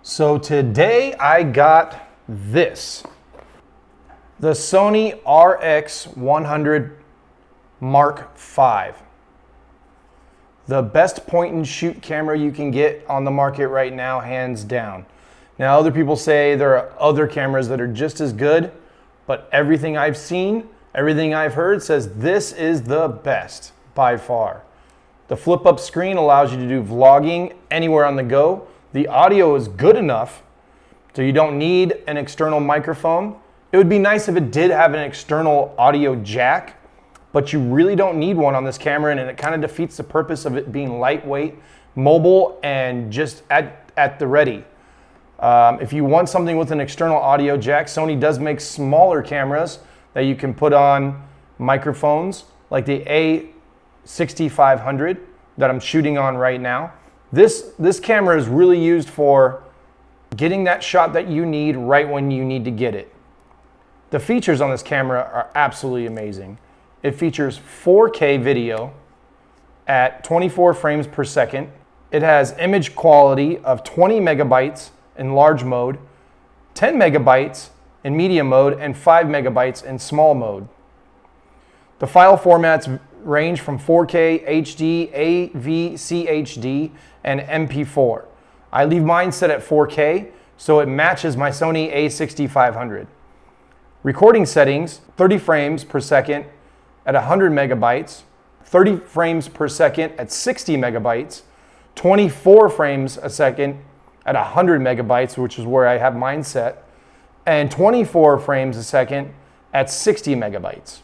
So today I got this, the Sony RX100 Mark V. The best point and shoot camera you can get on the market right now, hands down. Now other people say there are other cameras that are just as good, but everything I've seen, everything I've heard says this is the best by far. The flip up screen allows you to do vlogging anywhere on the go. The audio is good enough so you don't need an external microphone. It would be nice if it did have an external audio jack, but you really don't need one on this camera, and it kind of defeats the purpose of it being lightweight, mobile, and just at the ready. If you want something with an external audio jack, Sony does make smaller cameras that you can put on microphones, like the A6500 that I'm shooting on right now. This camera is really used for getting that shot that you need right when you need to get it. The features on this camera are absolutely amazing. It features 4K video at 24 frames per second. It has image quality of 20 megabytes in large mode, 10 megabytes in medium mode, and 5 megabytes in small mode. The file formats range from 4K, HD, AVCHD, and MP4. I leave mine set at 4K, so it matches my Sony A6500. Recording settings, 30 frames per second at 100 megabytes, 30 frames per second at 60 megabytes, 24 frames a second at 100 megabytes, which is where I have mine set, and 24 frames a second at 60 megabytes.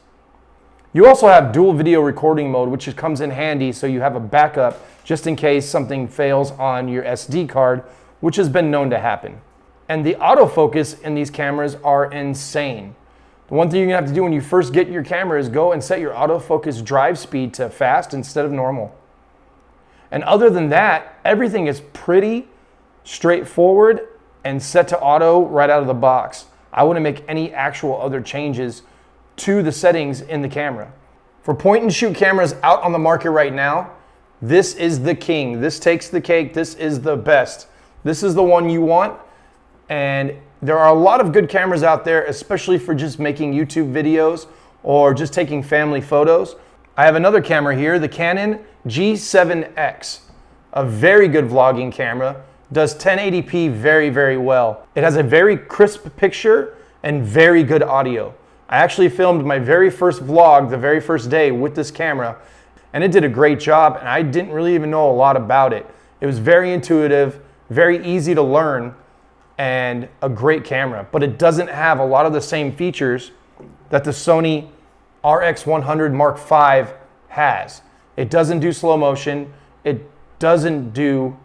You also have dual video recording mode, which comes in handy so you have a backup just in case something fails on your SD card, which has been known to happen. And the autofocus in these cameras are insane. The one thing you're gonna have to do when you first get your camera is go and set your autofocus drive speed to fast instead of normal. And other than that, everything is pretty straightforward and set to auto right out of the box. I wouldn't make any actual other changes to the settings in the camera. For point and shoot cameras out on the market right now, this is the king. This takes the cake. This is the best. This is the one you want. And there are a lot of good cameras out there, especially for just making YouTube videos or just taking family photos. I have another camera here, the Canon G7X, a very good vlogging camera. Does 1080p very, very well. It has a very crisp picture and very good audio. I actually filmed my very first vlog the very first day with this camera, and it did a great job, and I didn't really even know a lot about it. It was very intuitive, very easy to learn, and a great camera, but it doesn't have a lot of the same features that the Sony RX100 Mark V has. It doesn't do slow motion, it doesn't do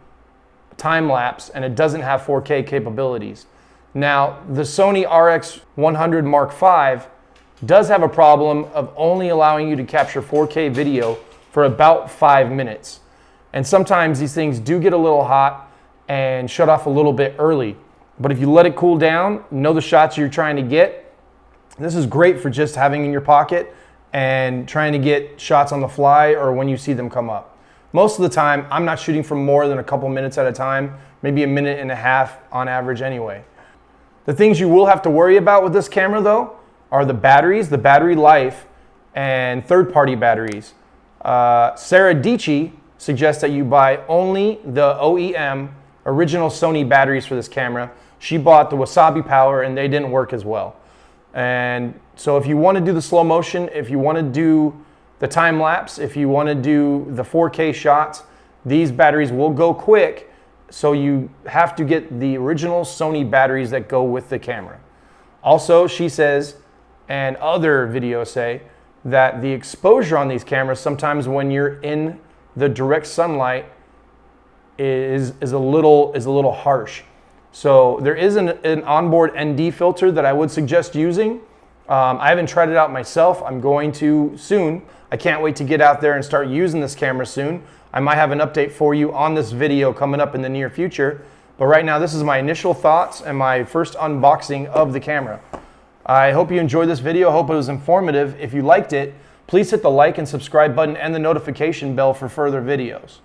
time lapse, and it doesn't have 4K capabilities. Now, the Sony RX100 Mark V does have a problem of only allowing you to capture 4K video for about 5 minutes. And sometimes these things do get a little hot and shut off a little bit early. But if you let it cool down, know the shots you're trying to get, this is great for just having in your pocket and trying to get shots on the fly or when you see them come up. Most of the time, I'm not shooting for more than a couple minutes at a time, maybe a minute and a half on average anyway. The things you will have to worry about with this camera though are the batteries, the battery life, and third-party batteries. Sarah Dici suggests that you buy only the OEM original Sony batteries for this camera. She bought the Wasabi Power and they didn't work as well. And so if you want to do the slow motion, if you want to do the time lapse, if you want to do the 4K shots, these batteries will go quick. So you have to get the original Sony batteries that go with the camera. Also, she says, and other videos say, that the exposure on these cameras, sometimes when you're in the direct sunlight, is a little harsh. So there is an onboard ND filter that I would suggest using. I haven't tried it out myself. I'm going to soon. I can't wait to get out there and start using this camera soon. I might have an update for you on this video coming up in the near future. But right now, this is my initial thoughts and my first unboxing of the camera. I hope you enjoyed this video. I hope it was informative. If you liked it, please hit the like and subscribe button and the notification bell for further videos.